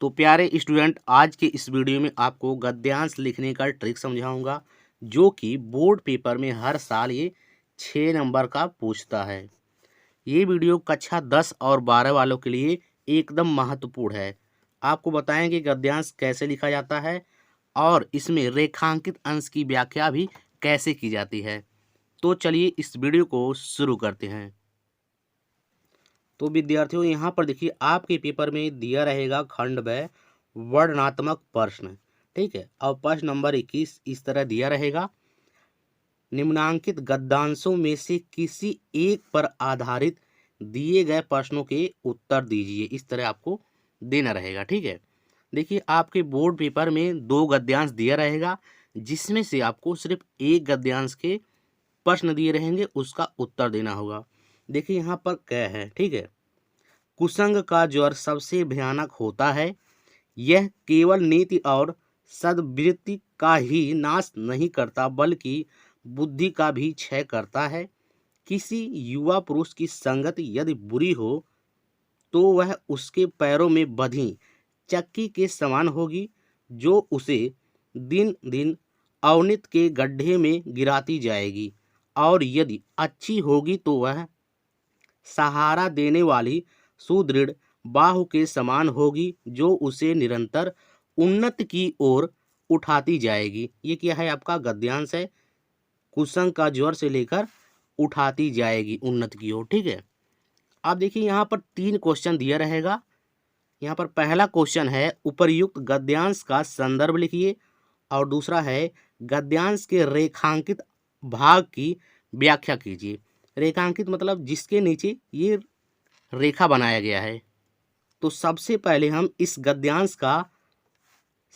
तो प्यारे स्टूडेंट, आज के इस वीडियो में आपको गद्यांश लिखने का ट्रिक समझाऊंगा जो कि बोर्ड पेपर में हर साल ये 6 नंबर का पूछता है। ये वीडियो कक्षा 10 और 12 वालों के लिए एकदम महत्वपूर्ण है। आपको बताएंगे गद्यांश कैसे लिखा जाता है और इसमें रेखांकित अंश की व्याख्या भी कैसे की जाती है। तो चलिए इस वीडियो को शुरू करते हैं। तो विद्यार्थियों, यहाँ पर देखिए आपके पेपर में दिया रहेगा खंड व वर्णनात्मक प्रश्न। ठीक है, और प्रश्न नंबर 21 इस तरह दिया रहेगा, निम्नांकित गद्यांशों में से किसी एक पर आधारित दिए गए प्रश्नों के उत्तर दीजिए। इस तरह आपको देना रहेगा। ठीक है, देखिए आपके बोर्ड पेपर में 2 गद्यांश दिया रहेगा जिसमें से आपको सिर्फ एक गद्यांश के प्रश्न दिए रहेंगे, उसका उत्तर देना होगा। देखिए यहाँ पर क्या है। ठीक है, कुसंग का ज्वर सबसे भयानक होता है। यह केवल नीति और सद्वृत्ति का ही नाश नहीं करता बल्कि बुद्धि का भी क्षय करता है। किसी युवा पुरुष की संगत यदि बुरी हो तो वह उसके पैरों में बंधी चक्की के समान होगी जो उसे दिन दिन अवनीत के गड्ढे में गिराती जाएगी, और यदि अच्छी होगी तो वह सहारा देने वाली सुदृढ़ बाहु के समान होगी जो उसे निरंतर उन्नति की ओर उठाती जाएगी। ये क्या है? आपका गद्यांश है। कुसंग का ज्वर से लेकर उठाती जाएगी उन्नति की ओर। ठीक है, अब देखिए यहाँ पर 3 क्वेश्चन दिया रहेगा। यहाँ पर पहला क्वेश्चन है उपर्युक्त गद्यांश का संदर्भ लिखिए, और दूसरा है गद्यांश के रेखांकित भाग की व्याख्या कीजिए। रेखांकित मतलब जिसके नीचे ये रेखा बनाया गया है। तो सबसे पहले हम इस गद्यांश का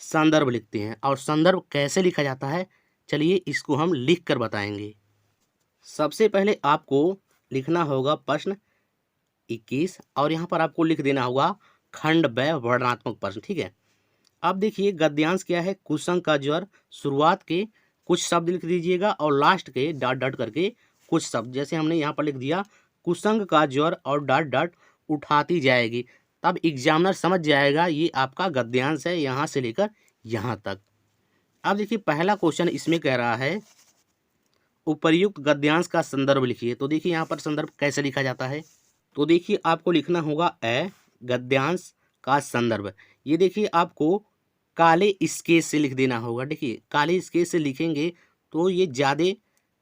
संदर्भ लिखते हैं, और संदर्भ कैसे लिखा जाता है चलिए इसको हम लिख कर बताएंगे। सबसे पहले आपको लिखना होगा प्रश्न 21, और यहाँ पर आपको लिख देना होगा खंड व वर्णनात्मक प्रश्न। ठीक है, अब देखिए गद्यांश क्या है? कुसंग का ज्वर। शुरुआत के कुछ शब्द लिख दीजिएगा और लास्ट के डॉट डॉट करके कुछ शब्द, जैसे हमने यहाँ पर लिख दिया कुसंग का ज्वर और डॉट डॉट उठाती जाएगी, तब एग्जामिनर समझ जाएगा ये आपका गद्यांश है यहाँ से लेकर यहाँ तक। अब देखिए पहला क्वेश्चन इसमें कह रहा है उपर्युक्त गद्यांश का संदर्भ लिखिए। तो देखिए यहाँ पर संदर्भ कैसे लिखा जाता है। तो देखिए आपको लिखना होगा गद्यांश का संदर्भ। ये देखिए आपको काले स्केच से लिख देना होगा। देखिए काले स्केच से लिखेंगे तो ये ज़्यादा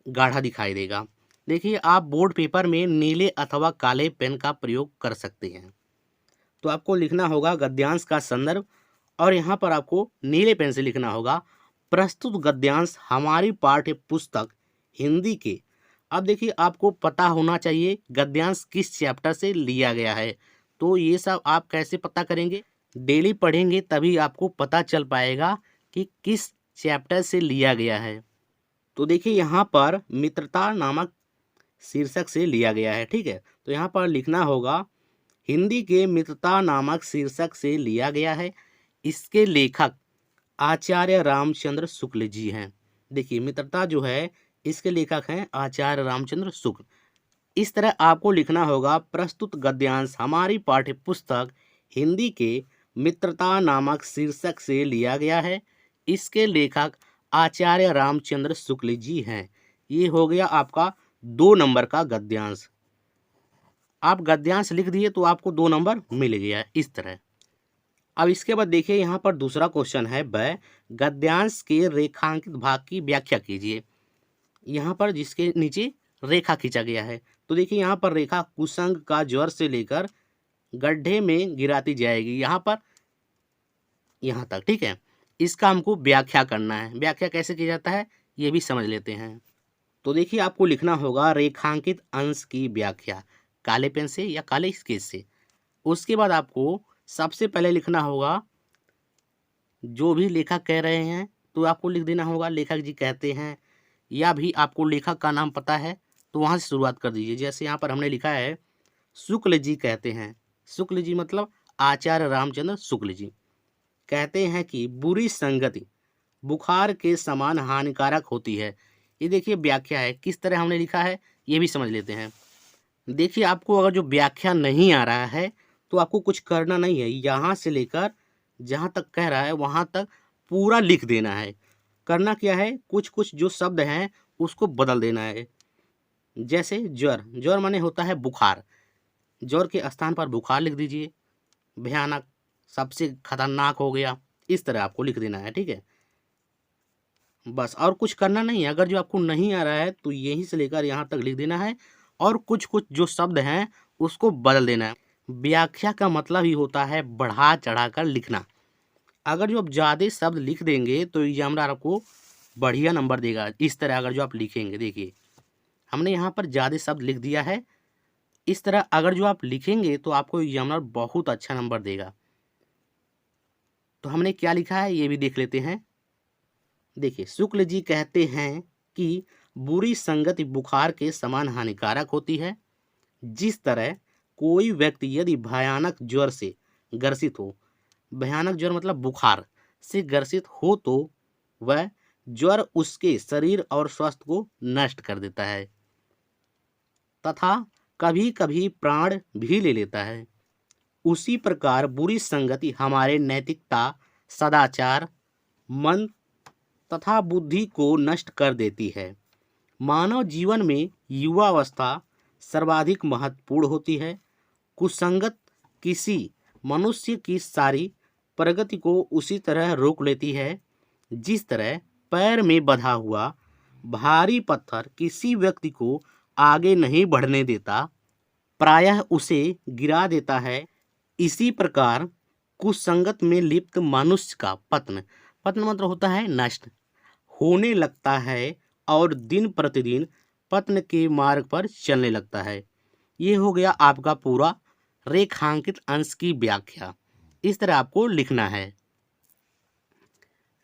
गाढ़ा दिखाई देगा। देखिए आप बोर्ड पेपर में नीले अथवा काले पेन का प्रयोग कर सकते हैं। तो आपको लिखना होगा गद्यांश का संदर्भ, और यहाँ पर आपको नीले पेन से लिखना होगा प्रस्तुत गद्यांश हमारी पाठ्य पुस्तक हिंदी के। अब देखिए आपको पता होना चाहिए गद्यांश किस चैप्टर से लिया गया है। तो ये सब आप कैसे पता करेंगे? डेली पढ़ेंगे तभी आपको पता चल पाएगा कि किस चैप्टर से लिया गया है। तो देखिए यहाँ पर मित्रता नामक शीर्षक से लिया गया है। ठीक है, तो यहाँ पर लिखना होगा हिंदी के मित्रता नामक शीर्षक से लिया गया है। इसके लेखक आचार्य रामचंद्र शुक्ल जी हैं। देखिए मित्रता जो है इसके लेखक हैं आचार्य रामचंद्र शुक्ल। इस तरह आपको लिखना होगा प्रस्तुत गद्यांश हमारी पाठ्य पुस्तक हिंदी के मित्रता नामक शीर्षक से लिया गया है। इसके लेखक आचार्य रामचंद्र शुक्ल जी हैं। ये हो गया आपका 2 नंबर का गद्यांश। आप गद्यांश लिख दिए तो आपको 2 नंबर मिल गया इस तरह। अब इसके बाद देखिए यहाँ पर दूसरा क्वेश्चन है वह गद्यांश के रेखांकित भाग की व्याख्या कीजिए। यहाँ पर जिसके नीचे रेखा खींचा गया है। तो देखिए यहाँ पर रेखा कुसंग का ज्वर से लेकर गड्ढे में गिराती जाएगी यहाँ पर यहाँ तक। ठीक है, इसका हमको व्याख्या करना है। व्याख्या कैसे किया जाता है ये भी समझ लेते हैं। तो देखिए आपको लिखना होगा रेखांकित अंश की व्याख्या काले पेन से या काले स्केच से। उसके बाद आपको सबसे पहले लिखना होगा जो भी लेखक कह रहे हैं तो आपको लिख देना होगा लेखक जी कहते हैं, या भी आपको लेखक का नाम पता है तो वहाँ से शुरुआत कर दीजिए। जैसे यहाँ पर हमने लिखा है शुक्ल जी कहते हैं। शुक्ल जी मतलब आचार्य रामचंद्र शुक्ल जी कहते हैं कि बुरी संगति बुखार के समान हानिकारक होती है। ये देखिए व्याख्या है, किस तरह हमने लिखा है ये भी समझ लेते हैं। देखिए आपको अगर जो व्याख्या नहीं आ रहा है तो आपको कुछ करना नहीं है, यहाँ से लेकर जहाँ तक कह रहा है वहाँ तक पूरा लिख देना है। करना क्या है, कुछ कुछ जो शब्द हैं उसको बदल देना है। जैसे ज्वर, ज्वर माने होता है बुखार, ज्वर के स्थान पर बुखार लिख दीजिए। भयानक, सबसे खतरनाक हो गया, इस तरह आपको लिख देना है, ठीक है। बस और कुछ करना नहीं है। अगर जो आपको नहीं आ रहा है तो यहीं से लेकर यहाँ तक लिख देना है और कुछ कुछ जो शब्द हैं उसको बदल देना है। व्याख्या का मतलब ही होता है बढ़ा चढ़ा कर लिखना। अगर जो आप ज़्यादा शब्द लिख देंगे तो एग्जामिनर आपको बढ़िया नंबर देगा। इस तरह अगर जो आप लिखेंगे, देखिए हमने यहाँ पर ज़्यादा शब्द लिख दिया है, इस तरह अगर जो आप लिखेंगे तो आपको एग्जामिनर बहुत अच्छा नंबर देगा। तो हमने क्या लिखा है ये भी देख लेते हैं। देखिए, शुक्ल जी कहते हैं कि बुरी संगति बुखार के समान हानिकारक होती है। जिस तरह कोई व्यक्ति यदि भयानक ज्वर से ग्रसित हो, भयानक ज्वर मतलब बुखार से ग्रसित हो, तो वह ज्वर उसके शरीर और स्वास्थ्य को नष्ट कर देता है तथा कभी कभी प्राण भी ले लेता है। उसी प्रकार बुरी संगति हमारे नैतिकता, सदाचार, मन तथा बुद्धि को नष्ट कर देती है। मानव जीवन में युवावस्था सर्वाधिक महत्वपूर्ण होती है। कुसंगत किसी मनुष्य की सारी प्रगति को उसी तरह रोक लेती है जिस तरह पैर में बंधा हुआ भारी पत्थर किसी व्यक्ति को आगे नहीं बढ़ने देता, प्रायः उसे गिरा देता है। इसी प्रकार कुसंगत में लिप्त मनुष्य का पतन, पतन मतलब होता है नष्ट, होने लगता है और दिन प्रतिदिन पतन के मार्ग पर चलने लगता है। ये हो गया आपका पूरा रेखांकित अंश की व्याख्या। इस तरह आपको लिखना है।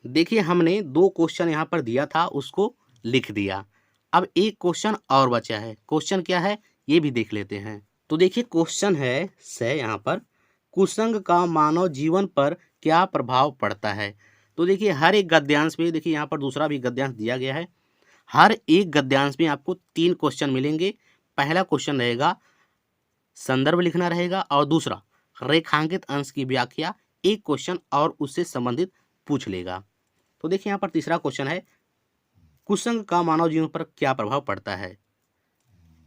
देखिए, हमने 2 क्वेश्चन यहाँ पर दिया था, उसको लिख दिया। अब एक क्वेश्चन और बचा है। क्वेश्चन क्या है ये भी देख लेते हैं। तो देखिए, क्वेश्चन है से यहाँ पर, कुसंग का मानव जीवन पर क्या प्रभाव पड़ता है। तो देखिए, हर एक गद्यांश में, देखिए यहाँ पर दूसरा भी गद्यांश दिया गया है। हर एक गद्यांश में आपको 3 क्वेश्चन मिलेंगे। पहला क्वेश्चन रहेगा संदर्भ लिखना रहेगा और दूसरा रेखांकित अंश की व्याख्या, एक क्वेश्चन और उससे संबंधित पूछ लेगा। तो देखिए यहाँ पर तीसरा क्वेश्चन है, कुसंग का मानव जीवन पर क्या प्रभाव पड़ता है,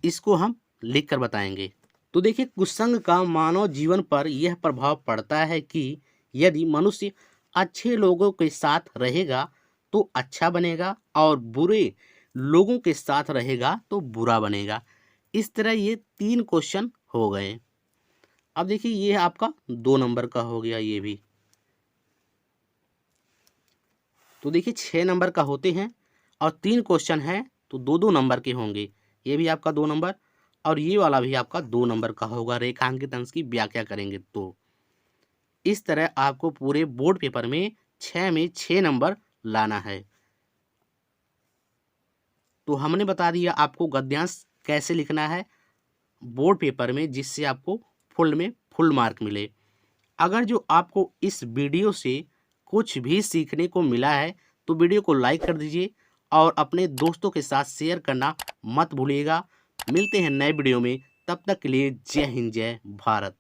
इसको हम लिख कर बताएंगे। तो देखिए, कुसंग का मानव जीवन पर यह प्रभाव पड़ता है कि यदि मनुष्य अच्छे लोगों के साथ रहेगा तो अच्छा बनेगा और बुरे लोगों के साथ रहेगा तो बुरा बनेगा। इस तरह ये 3 क्वेश्चन हो गए। अब देखिए, ये आपका 2 नंबर का हो गया ये भी। तो देखिए 6 नंबर का होते हैं और 3 क्वेश्चन हैं तो 2-2 नंबर के होंगे। ये भी आपका 2 नंबर और ये वाला भी आपका 2 नंबर का होगा, रेखांकित अंश की व्याख्या करेंगे तो। इस तरह आपको पूरे बोर्ड पेपर में 6 में 6 नंबर लाना है। तो हमने बता दिया आपको गद्यांश कैसे लिखना है बोर्ड पेपर में, जिससे आपको फुल में फुल मार्क मिले। अगर जो आपको इस वीडियो से कुछ भी सीखने को मिला है तो वीडियो को लाइक कर दीजिए और अपने दोस्तों के साथ शेयर करना मत भूलिएगा। मिलते हैं नए वीडियो में, तब तक के लिए जय हिंद, जय भारत।